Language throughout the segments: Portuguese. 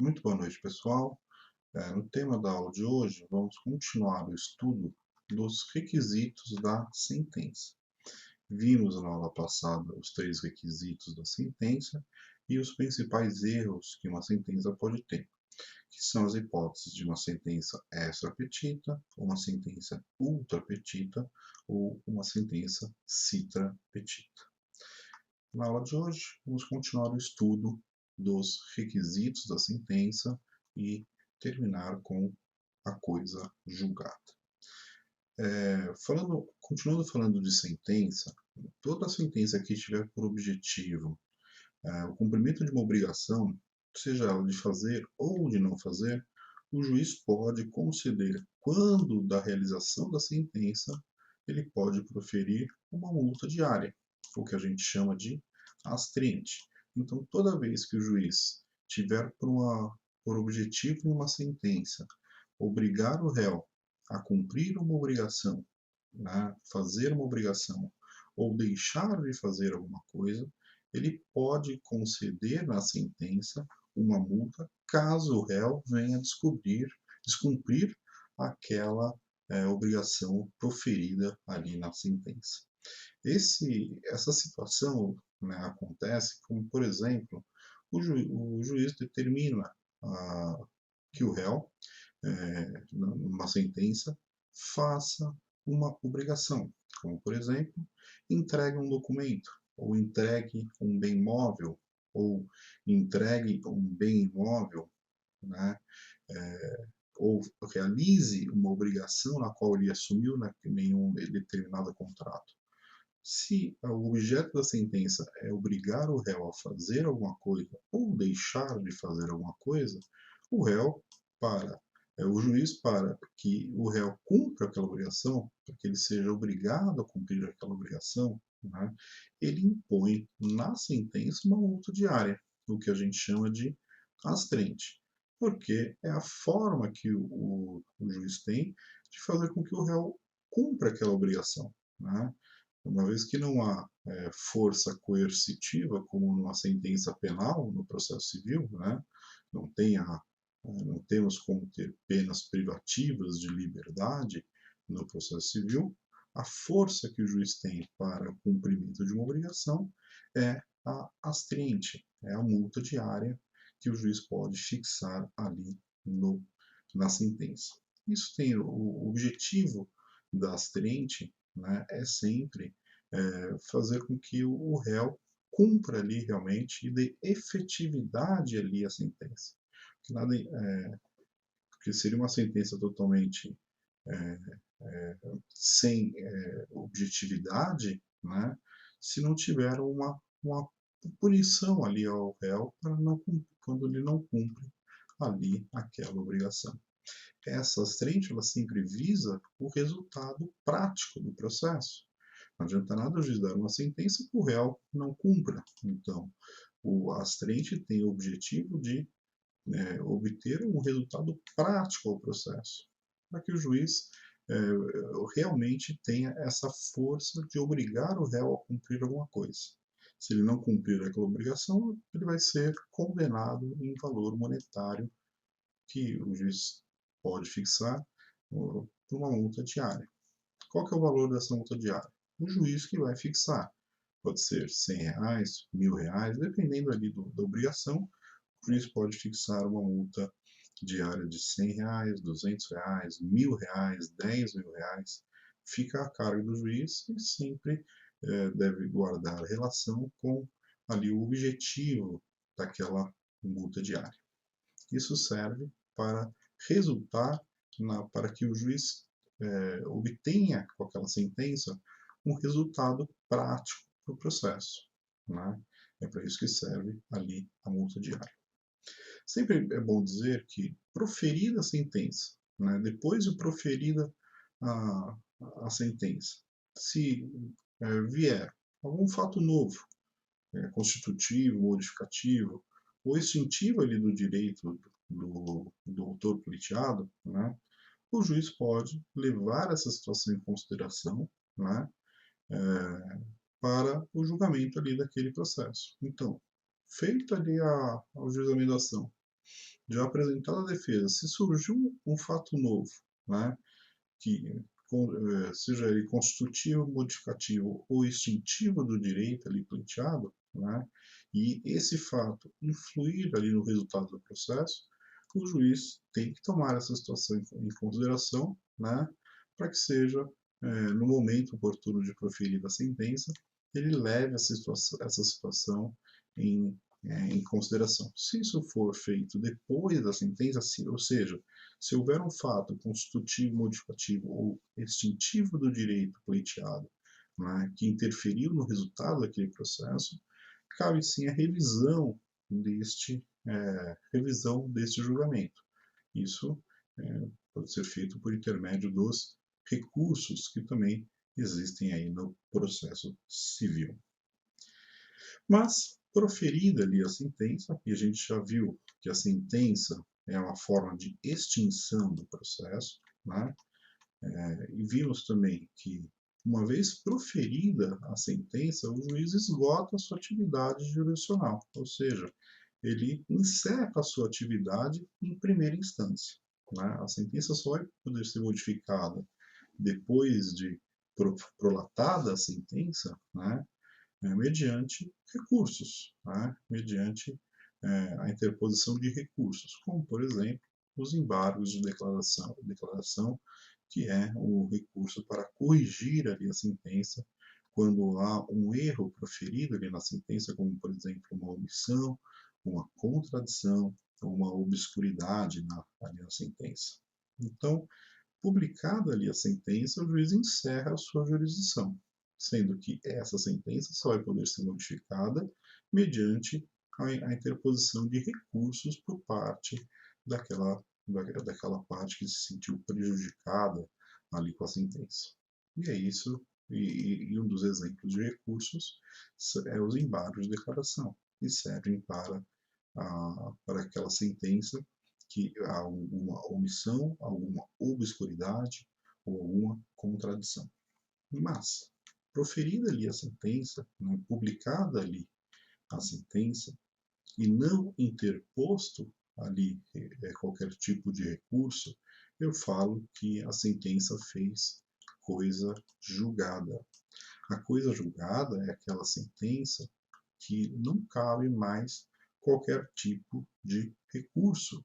Muito boa noite, pessoal. No tema da aula de hoje, vamos continuar o estudo dos requisitos da sentença. Vimos na aula passada os três requisitos da sentença e os principais erros que uma sentença pode ter, que são as hipóteses de uma sentença extra petita, uma sentença ultra petita ou uma sentença citra petita. Na aula de hoje, vamos continuar o estudo dos requisitos da sentença e terminar com a coisa julgada. Continuando falando de sentença, toda sentença que tiver por objetivo o cumprimento de uma obrigação, seja ela de fazer ou de não fazer, o juiz pode conceder, quando da realização da sentença, ele pode proferir uma multa diária, o que a gente chama de astriente. Então, toda vez que o juiz tiver por objetivo em uma sentença obrigar o réu a cumprir uma obrigação, né, fazer uma obrigação ou deixar de fazer alguma coisa, ele pode conceder na sentença uma multa caso o réu venha descumprir aquela obrigação proferida ali na sentença. Essa situação, né, acontece como, por exemplo, o juiz determina que o réu, numa sentença, faça uma obrigação, como, por exemplo, entregue um documento, ou entregue um bem móvel, ou entregue um bem imóvel, né? Ou realize uma obrigação na qual ele assumiu em um determinado contrato. Se o objeto da sentença é obrigar o réu a fazer alguma coisa ou deixar de fazer alguma coisa, o réu para, o juiz, para que o réu cumpra aquela obrigação, para que ele seja obrigado a cumprir aquela obrigação, né, ele impõe na sentença uma multa diária, o que a gente chama de astrente, porque é a forma que o juiz tem de fazer com que o réu cumpra aquela obrigação, né? Uma vez que não há força coercitiva, como numa sentença penal, no processo civil, né? não, não temos como ter penas privativas de liberdade no processo civil, a força que o juiz tem para o cumprimento de uma obrigação é a astriente, é a multa diária que o juiz pode fixar ali no, na sentença. Isso tem o objetivo da astriente, né, é sempre fazer com que o réu cumpra ali realmente e dê efetividade ali à sentença. Que nada, porque seria uma sentença totalmente é, sem objetividade, né, se não tiver uma punição ali ao réu para não, quando ele não cumpre ali aquela obrigação. Essa astrente, ela sempre visa o resultado prático do processo. Não adianta nada o juiz dar uma sentença que o réu não cumpra. Então, o astrente tem o objetivo de obter um resultado prático ao processo, para que o juiz realmente tenha essa força de obrigar o réu a cumprir alguma coisa. Se ele não cumprir aquela obrigação, ele vai ser condenado em valor monetário que o juiz pode fixar por uma multa diária. Qual que é o valor dessa multa diária? O juiz que vai fixar. Pode ser R$ 100, R$ 1.000, dependendo ali da obrigação. O juiz pode fixar uma multa diária de R$ 100, R$ 200, R$ 1.000, R$ 10.000. Fica a cargo do juiz e sempre deve guardar relação com ali o objetivo daquela multa diária. Isso serve para resultar para que o juiz obtenha com aquela sentença um resultado prático para o processo, né? É para isso que serve ali a multa diária. Sempre é bom dizer que, proferida a sentença, né, depois de proferida a, a sentença, se vier algum fato novo, constitutivo, modificativo, ou extintivo ali do direito do autor pleiteado, né, o juiz pode levar essa situação em consideração, né, para o julgamento ali daquele processo. Então, feita ali a juizamento da ação, de apresentar a defesa, se surgiu um fato novo, né, que seja ele constitutivo, modificativo ou extintivo do direito ali pleiteado, né, e esse fato influir ali no resultado do processo, o juiz tem que tomar essa situação em consideração, né, para que seja, no momento oportuno de proferir a sentença, ele leve essa situação em, em consideração. Se isso for feito depois da sentença, ou seja, se houver um fato constitutivo, modificativo ou extintivo do direito pleiteado, né, que interferiu no resultado daquele processo, cabe sim a revisão deste julgamento. Isso pode ser feito por intermédio dos recursos que também existem aí no processo civil. Mas, proferida ali a sentença, e a gente já viu que a sentença é uma forma de extinção do processo, né? E vimos também que, uma vez proferida a sentença, o juiz esgota a sua atividade jurisdicional, ou seja, ele encerra a sua atividade em primeira instância. Né? A sentença só vai poder ser modificada depois de prolatada a sentença, né? Mediante recursos, né? Mediante a interposição de recursos, como, por exemplo, os embargos de declaração, que é o recurso para corrigir ali a sentença quando há um erro proferido ali na sentença, como, por exemplo, uma omissão, uma contradição, ou uma obscuridade ali na sentença. Então, publicada ali a sentença, o juiz encerra a sua jurisdição, sendo que essa sentença só vai poder ser modificada mediante a interposição de recursos por parte daquela parte que se sentiu prejudicada ali com a sentença. E é isso, e um dos exemplos de recursos é os embargos de declaração, que servem para aquela sentença que há alguma omissão, alguma obscuridade ou alguma contradição. Mas, proferida ali a sentença, né, publicada ali a sentença, e não interposto ali qualquer tipo de recurso, eu falo que a sentença fez coisa julgada. A coisa julgada é aquela sentença que não cabe mais qualquer tipo de recurso.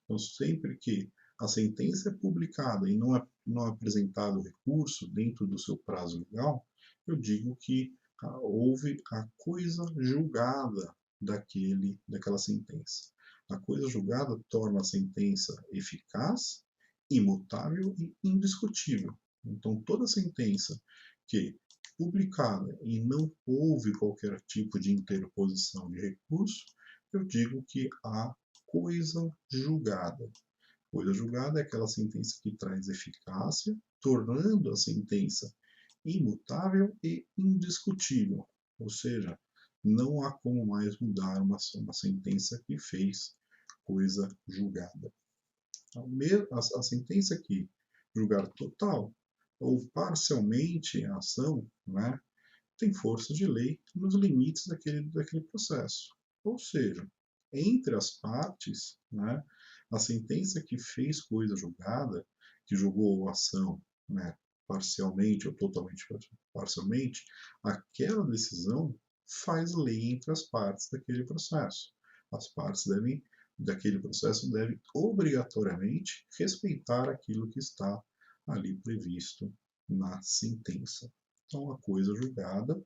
Então, sempre que a sentença é publicada e não é apresentado recurso dentro do seu prazo legal, eu digo que houve a coisa julgada daquela sentença. A coisa julgada torna a sentença eficaz, imutável e indiscutível. Então, toda sentença que publicada e não houve qualquer tipo de interposição de recurso, eu digo que há coisa julgada. Coisa julgada é aquela sentença que traz eficácia, tornando a sentença imutável e indiscutível. Ou seja, não há como mais mudar uma sentença que fez coisa julgada. A sentença que julgar total ou parcialmente a ação, né, tem força de lei nos limites daquele processo. Ou seja, entre as partes, né, a sentença que fez coisa julgada, que julgou a ação, né, parcialmente ou totalmente parcialmente, aquela decisão faz lei entre as partes daquele processo. As partes daquele processo devem obrigatoriamente respeitar aquilo que está ali previsto na sentença. Então, a coisa julgada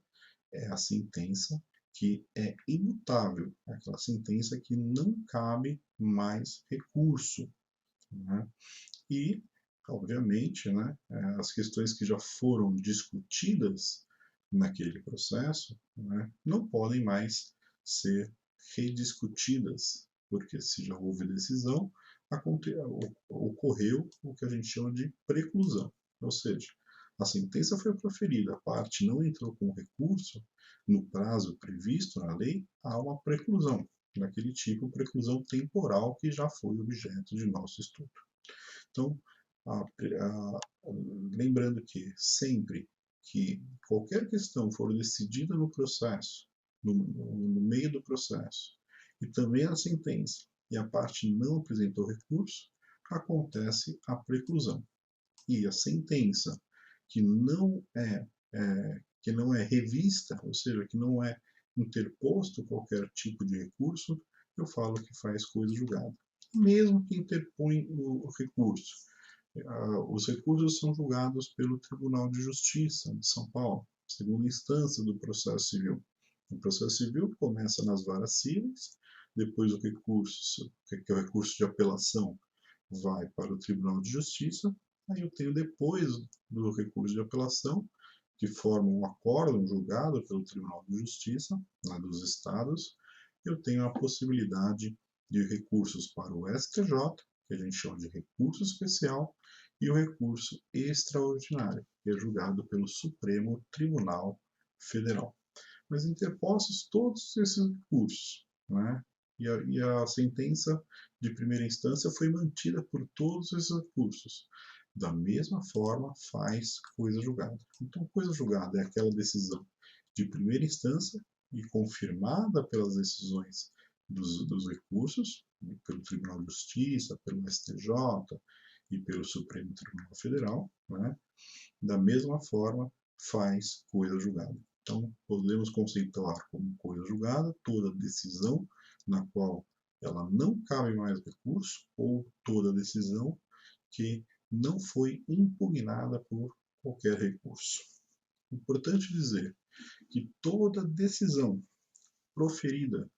é a sentença que é imutável, aquela sentença que não cabe mais recurso. Né? E, obviamente, né, as questões que já foram discutidas naquele processo, né, não podem mais ser rediscutidas, porque se já houve decisão, ocorreu o que a gente chama de preclusão, ou seja, a sentença foi proferida, a parte não entrou com recurso no prazo previsto na lei, há uma preclusão, daquele tipo, preclusão temporal que já foi objeto de nosso estudo. Então, lembrando que sempre que qualquer questão for decidida no processo, no meio do processo, e também a sentença, e a parte não apresentou recurso, acontece a preclusão. E a sentença que que não é revista, ou seja, que não é interposto qualquer tipo de recurso, eu falo que faz coisa julgada. Mesmo que interpõe o recurso. Os recursos são julgados pelo Tribunal de Justiça de São Paulo, segunda instância do processo civil. O processo civil começa nas varas cíveis, depois o recurso, que é o recurso de apelação, vai para o Tribunal de Justiça. Aí eu tenho, depois do recurso de apelação, que forma um acórdão julgado pelo Tribunal de Justiça, lá dos estados, eu tenho a possibilidade de recursos para o STJ, que a gente chama de recurso especial, e o recurso extraordinário, que é julgado pelo Supremo Tribunal Federal. Mas interpostos todos esses recursos, né? E a sentença de primeira instância foi mantida por todos esses recursos. Da mesma forma, faz coisa julgada. Então, coisa julgada é aquela decisão de primeira instância e confirmada pelas decisões dos recursos, pelo Tribunal de Justiça, pelo STJ e pelo Supremo Tribunal Federal, né? Da mesma forma, faz coisa julgada. Então, podemos conceituar como coisa julgada toda decisão na qual ela não cabe mais recurso ou toda decisão que não foi impugnada por qualquer recurso. Importante dizer que toda decisão proferida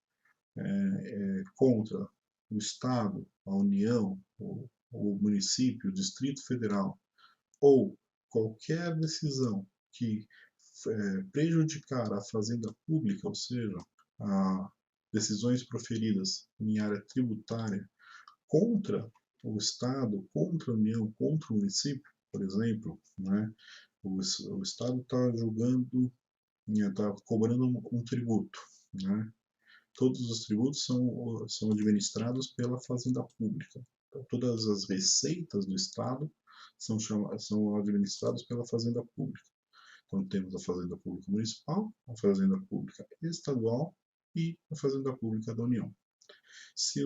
contra o Estado, a União, o município, o Distrito Federal, ou qualquer decisão que prejudicar a fazenda pública, ou seja, a decisões proferidas em área tributária contra o Estado, contra a União, contra o município, por exemplo, né? O Estado está julgando, está cobrando um tributo, né? Todos os tributos são administrados pela Fazenda Pública. Então, todas as receitas do Estado são administradas pela Fazenda Pública. Então, temos a Fazenda Pública Municipal, a Fazenda Pública Estadual e a Fazenda Pública da União. Se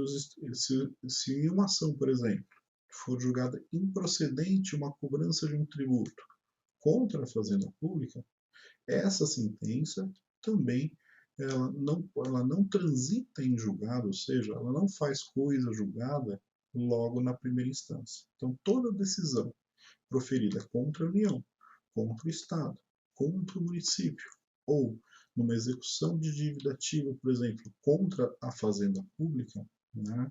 em uma ação, por exemplo, for julgada improcedente uma cobrança de um tributo contra a Fazenda Pública, essa sentença também ela não transita em julgado, ou seja, ela não faz coisa julgada logo na primeira instância. Então, toda decisão proferida contra a União, contra o Estado, contra o município, ou numa execução de dívida ativa, por exemplo, contra a Fazenda Pública, né,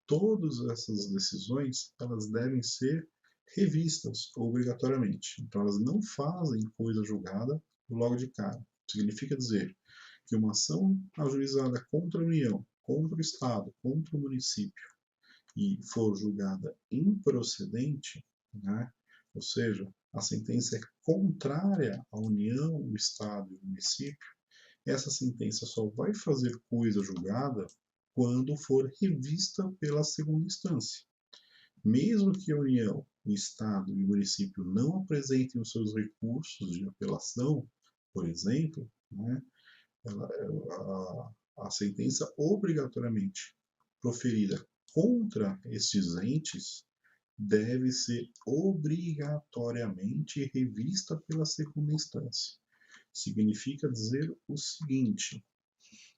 todas essas decisões elas devem ser revistas obrigatoriamente. Então, elas não fazem coisa julgada logo de cara. Significa dizer que uma ação ajuizada contra a União, contra o Estado, contra o município, e for julgada improcedente, né, ou seja, a sentença é contrária à União, o Estado e o município, essa sentença só vai fazer coisa julgada quando for revista pela segunda instância. Mesmo que a União, o Estado e o município não apresentem os seus recursos de apelação, por exemplo, né, a sentença obrigatoriamente proferida contra estes entes deve ser obrigatoriamente revista pela segunda instância. Significa dizer o seguinte: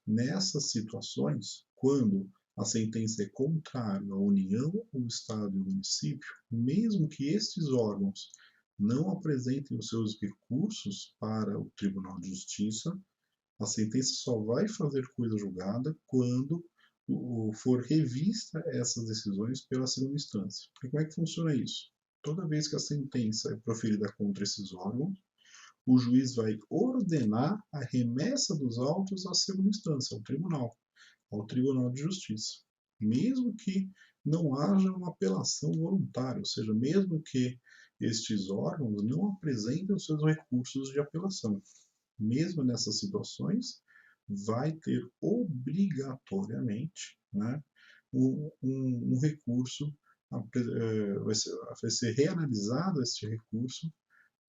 nessas situações, quando a sentença é contrária à União, o Estado e o município, mesmo que estes órgãos não apresentem os seus recursos para o Tribunal de Justiça, a sentença só vai fazer coisa julgada quando for revista essas decisões pela segunda instância. E como é que funciona isso? Toda vez que a sentença é proferida contra esses órgãos, o juiz vai ordenar a remessa dos autos à segunda instância, ao Tribunal de Justiça. Mesmo que não haja uma apelação voluntária, ou seja, mesmo que estes órgãos não apresentem os seus recursos de apelação. Mesmo nessas situações, vai ter obrigatoriamente, né, um recurso, vai ser reanalisado este recurso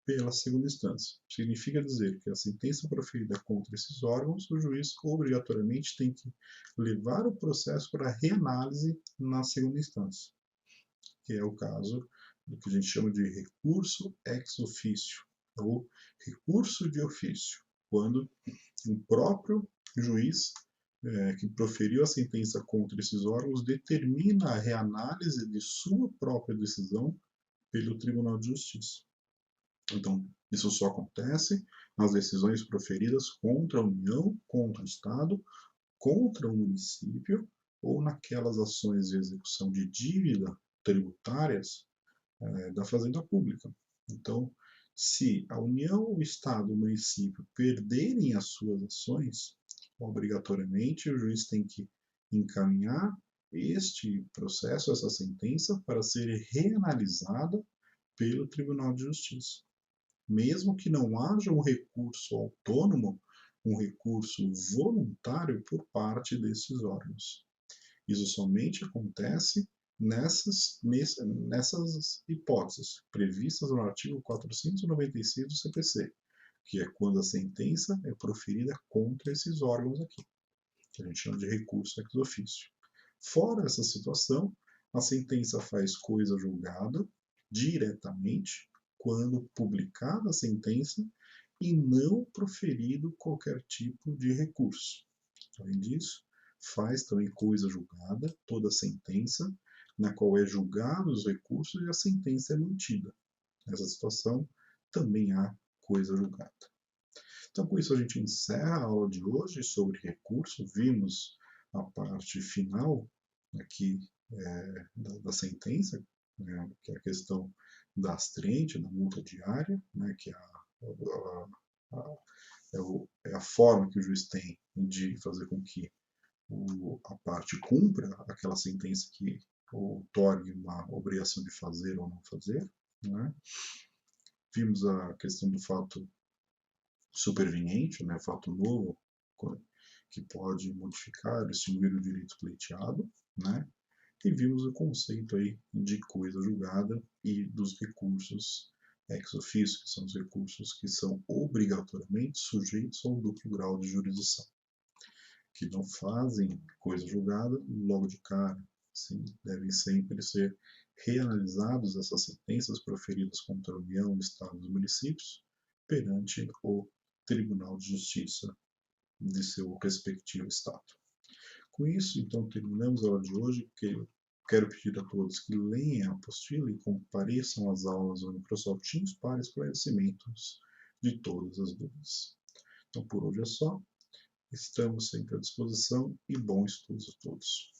pela segunda instância. Significa dizer que a sentença proferida contra esses órgãos, o juiz obrigatoriamente tem que levar o processo para reanálise na segunda instância, que é o caso do que a gente chama de recurso ex officio, ou recurso de ofício, quando o próprio juiz que proferiu a sentença contra esses órgãos determina a reanálise de sua própria decisão pelo Tribunal de Justiça. Então, isso só acontece nas decisões proferidas contra a União, contra o Estado, contra o município ou naquelas ações de execução de dívida tributárias da Fazenda Pública. Então, se a União, o Estado e o município perderem as suas ações, obrigatoriamente o juiz tem que encaminhar este processo, essa sentença, para ser reanalisada pelo Tribunal de Justiça. Mesmo que não haja um recurso autônomo, um recurso voluntário por parte desses órgãos. Isso somente acontece nessas hipóteses previstas no artigo 496 do CPC, que é quando a sentença é proferida contra esses órgãos aqui, que a gente chama de recurso ex officio. Fora essa situação, a sentença faz coisa julgada diretamente quando publicada a sentença e não proferido qualquer tipo de recurso. Além disso, faz também coisa julgada toda sentença na qual é julgado os recursos e a sentença é mantida. Nessa situação, também há coisa julgada. Então, com isso, a gente encerra a aula de hoje sobre recurso. Vimos a parte final aqui da sentença, né, que é a questão da astrente, da multa diária, né, que é a forma que o juiz tem de fazer com que a parte cumpra aquela sentença que outorgue uma obrigação de fazer ou não fazer. Né? Vimos a questão do fato superveniente, né, fato novo, que pode modificar, extinguir o direito pleiteado, né? E vimos o conceito aí de coisa julgada e dos recursos ex officio, que são os recursos que são obrigatoriamente sujeitos ao duplo grau de jurisdição, que não fazem coisa julgada logo de cara. Sim, devem sempre ser reanalisados essas sentenças proferidas contra a União, Estados e municípios perante o Tribunal de Justiça de seu respectivo Estado. Com isso, então, terminamos a aula de hoje. Quero pedir a todos que leiam a apostila e compareçam às aulas do Microsoft Teams para esclarecimentos de todas as dúvidas. Então, por hoje é só. Estamos sempre à disposição e bons estudos a todos.